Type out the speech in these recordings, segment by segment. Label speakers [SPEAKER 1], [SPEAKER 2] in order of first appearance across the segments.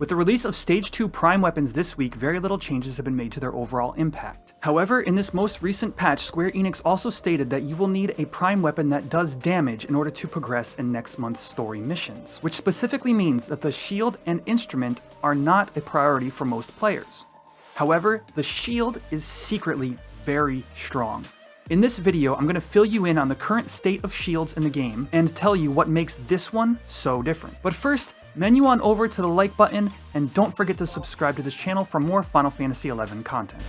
[SPEAKER 1] With the release of Stage 2 Prime weapons this week, very little changes have been made to their overall impact. However, in this most recent patch, Square Enix also stated that you will need a Prime weapon that does damage in order to progress in next month's story missions, which specifically means that the shield and instrument are not a priority for most players. However, the shield is secretly very strong. In this video, I'm going to fill you in on the current state of shields in the game and tell you what makes this one so different. But first, menu on over to the like button, and don't forget to subscribe to this channel for more Final Fantasy XI content.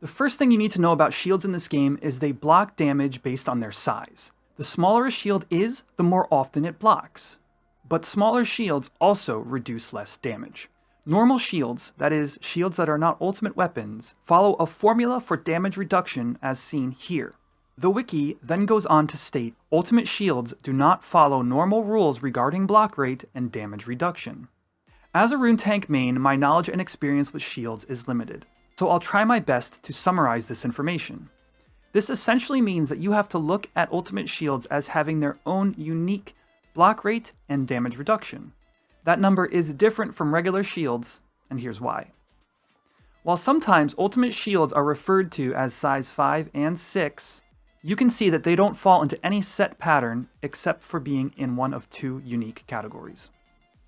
[SPEAKER 1] The first thing you need to know about shields in this game is they block damage based on their size. The smaller a shield is, the more often it blocks. But smaller shields also reduce less damage. Normal shields, that is, shields that are not ultimate weapons, follow a formula for damage reduction as seen here. The wiki then goes on to state, ultimate shields do not follow normal rules regarding block rate and damage reduction. As a rune tank main, my knowledge and experience with shields is limited, so I'll try my best to summarize this information. This essentially means that you have to look at ultimate shields as having their own unique block rate and damage reduction. That number is different from regular shields, and here's why. While sometimes ultimate shields are referred to as size 5 and 6, you can see that they don't fall into any set pattern except for being in one of two unique categories.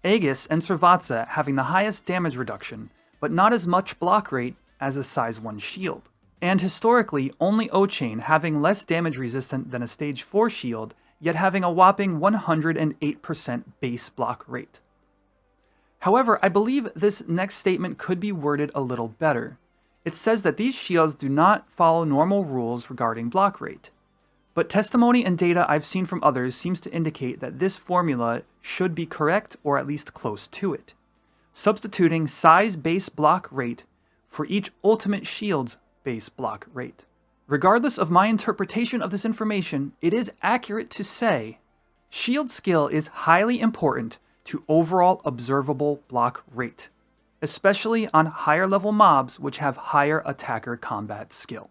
[SPEAKER 1] Aegis and Srivatsa having the highest damage reduction, but not as much block rate as a size 1 shield. And historically, only O-Chain having less damage resistant than a stage 4 shield, yet having a whopping 108% base block rate. However, I believe this next statement could be worded a little better. It says that these shields do not follow normal rules regarding block rate. But testimony and data I've seen from others seems to indicate that this formula should be correct or at least close to it, substituting size base block rate for each ultimate shield's base block rate. Regardless of my interpretation of this information, it is accurate to say shield skill is highly important to overall observable block rate, especially on higher level mobs which have higher attacker combat skill.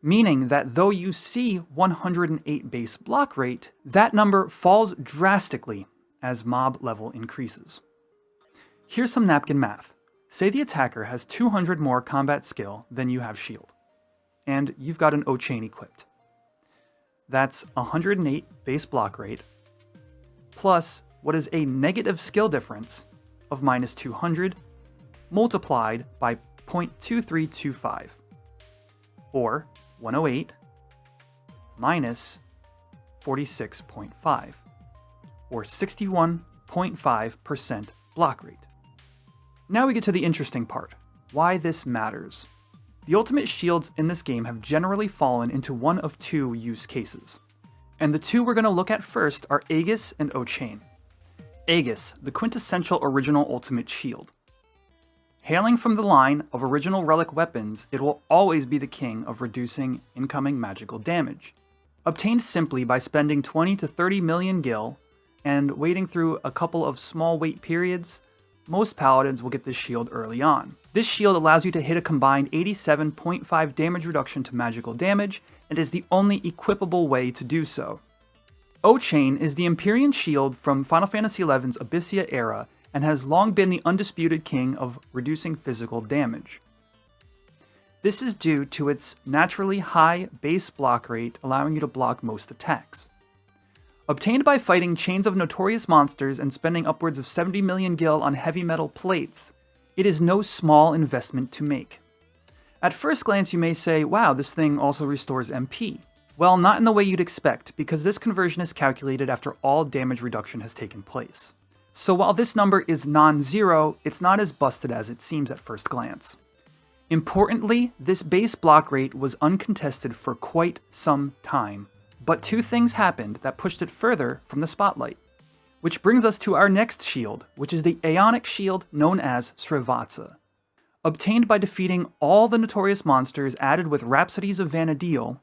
[SPEAKER 1] Meaning that though you see 108 base block rate, that number falls drastically as mob level increases. Here's some napkin math. Say the attacker has 200 more combat skill than you have shield, and you've got an O-Chain equipped. That's 108 base block rate, plus what is a negative skill difference of minus 200 multiplied by 0.2325, or 108 minus 46.5, or 61.5% block rate. Now we get to the interesting part, why this matters. The ultimate shields in this game have generally fallen into one of two use cases, and the two we're going to look at first are Aegis and O-Chain. Aegis, the quintessential original ultimate shield. Hailing from the line of original relic weapons, it will always be the king of reducing incoming magical damage. Obtained simply by spending 20 to 30 million gil and waiting through a couple of small wait periods, most paladins will get this shield early on. This shield allows you to hit a combined 87.5 damage reduction to magical damage and is the only equipable way to do so. O-Chain is the Empyrean shield from Final Fantasy XI's Abyssia era and has long been the undisputed king of reducing physical damage. This is due to its naturally high base block rate, allowing you to block most attacks. Obtained by fighting chains of notorious monsters and spending upwards of 70 million gil on heavy metal plates, it is no small investment to make. At first glance you may say, wow, this thing also restores MP. Well, not in the way you'd expect, because this conversion is calculated after all damage reduction has taken place. So while this number is non-zero, it's not as busted as it seems at first glance. Importantly, this base block rate was uncontested for quite some time, but two things happened that pushed it further from the spotlight. Which brings us to our next shield, which is the Aeonic shield known as Srivatsa. Obtained by defeating all the notorious monsters added with Rhapsodies of Vana'diel,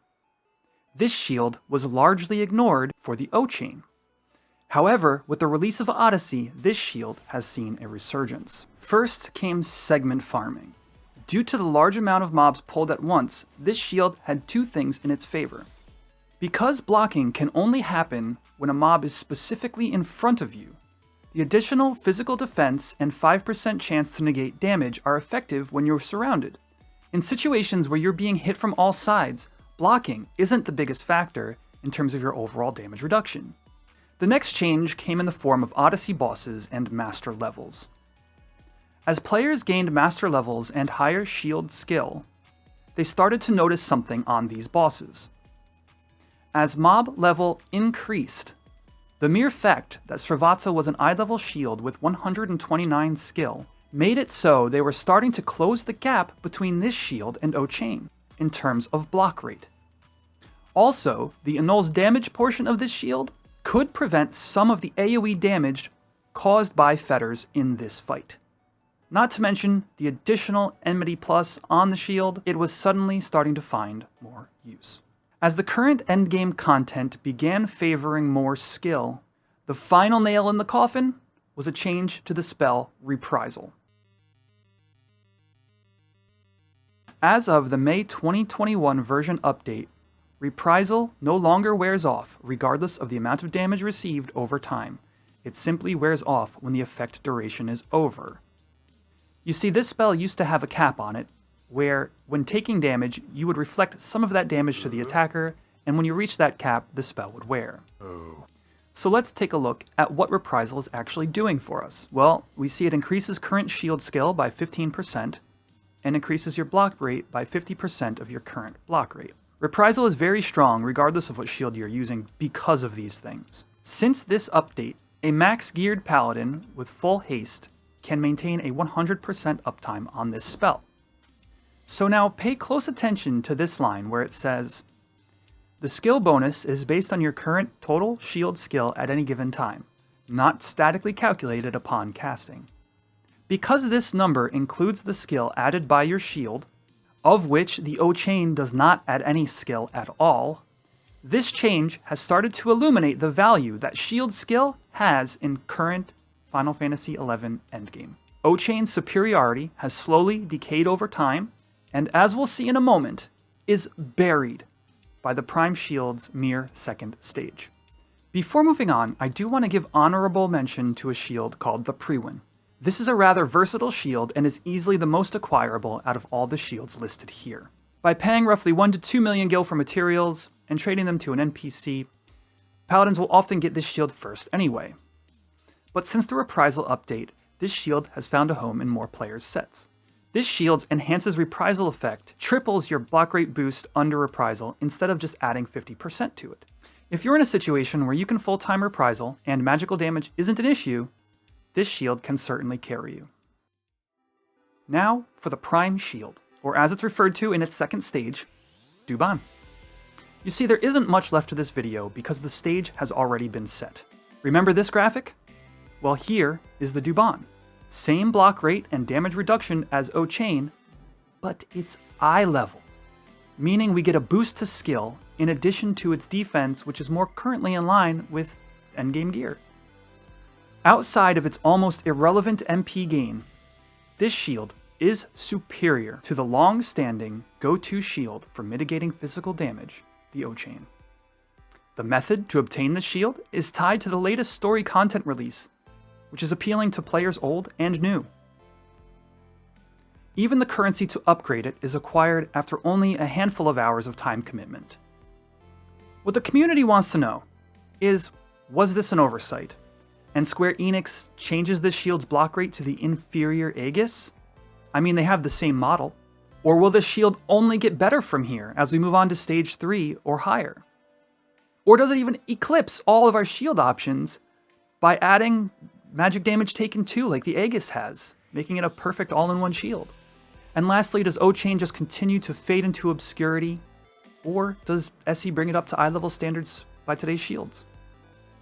[SPEAKER 1] this shield was largely ignored for the O-Chain. However, with the release of Odyssey, this shield has seen a resurgence. First came segment farming. Due to the large amount of mobs pulled at once, this shield had two things in its favor. Because blocking can only happen when a mob is specifically in front of you, the additional physical defense and 5% chance to negate damage are effective when you're surrounded. In situations where you're being hit from all sides, blocking isn't the biggest factor in terms of your overall damage reduction. The next change came in the form of Odyssey bosses and master levels. As players gained master levels and higher shield skill, they started to notice something on these bosses. As mob level increased, the mere fact that Sravata was an eye-level shield with 129 skill made it so they were starting to close the gap between this shield and O'Chain in terms of block rate. Also, the annuls damage portion of this shield could prevent some of the AoE damage caused by fetters in this fight. Not to mention the additional enmity plus on the shield, it was suddenly starting to find more use. As the current endgame content began favoring more skill, the final nail in the coffin was a change to the spell Reprisal. As of the May 2021 version update, Reprisal no longer wears off regardless of the amount of damage received over time. It simply wears off when the effect duration is over. You see, this spell used to have a cap on it, where when taking damage, you would reflect some of that damage to the attacker, and when you reach that cap, the spell would wear. So let's take a look at what Reprisal is actually doing for us. Well, we see it increases current shield skill by 15%, and increases your block rate by 50% of your current block rate. Reprisal is very strong regardless of what shield you're using because of these things. Since this update, a max-geared paladin with full haste can maintain a 100% uptime on this spell. So now pay close attention to this line where it says, the skill bonus is based on your current total shield skill at any given time, not statically calculated upon casting. Because this number includes the skill added by your shield, of which the O'Chain does not add any skill at all, this change has started to illuminate the value that shield skill has in current Final Fantasy XI Endgame. O'Chain's superiority has slowly decayed over time, and as we'll see in a moment, is buried by the Prime Shield's mere second stage. Before moving on, I do want to give honorable mention to a shield called the Priwen. This is a rather versatile shield and is easily the most acquirable out of all the shields listed here. By paying roughly 1 to 2 million gil for materials and trading them to an NPC, paladins will often get this shield first anyway. But since the Reprisal update, this shield has found a home in more players' sets. This shield enhances Reprisal effect, triples your block rate boost under Reprisal instead of just adding 50% to it. If you're in a situation where you can full-time Reprisal and magical damage isn't an issue, this shield can certainly carry you. Now for the Prime Shield, or as it's referred to in its second stage, Duban. You see, there isn't much left to this video because the stage has already been set. Remember this graphic? Well, here is the Duban. Same block rate and damage reduction as O'Chain, but it's eye level, meaning we get a boost to skill in addition to its defense, which is more currently in line with endgame gear. Outside of its almost irrelevant MP gain, this shield is superior to the long-standing go-to shield for mitigating physical damage, the O'Chain. The method to obtain the shield is tied to the latest story content release, which is appealing to players old and new. Even the currency to upgrade it is acquired after only a handful of hours of time commitment. What the community wants to know is, was this an oversight? And Square Enix changes this shield's block rate to the inferior Aegis? I mean, they have the same model. Or will this shield only get better from here as we move on to stage 3 or higher? Or does it even eclipse all of our shield options by adding magic damage taken too, like the Aegis has, making it a perfect all-in-one shield? And lastly, does O'Chain just continue to fade into obscurity, or does SE bring it up to eye-level standards by today's shields?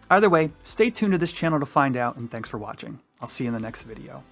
[SPEAKER 1] Either way, stay tuned to this channel to find out, and thanks for watching. I'll see you in the next video.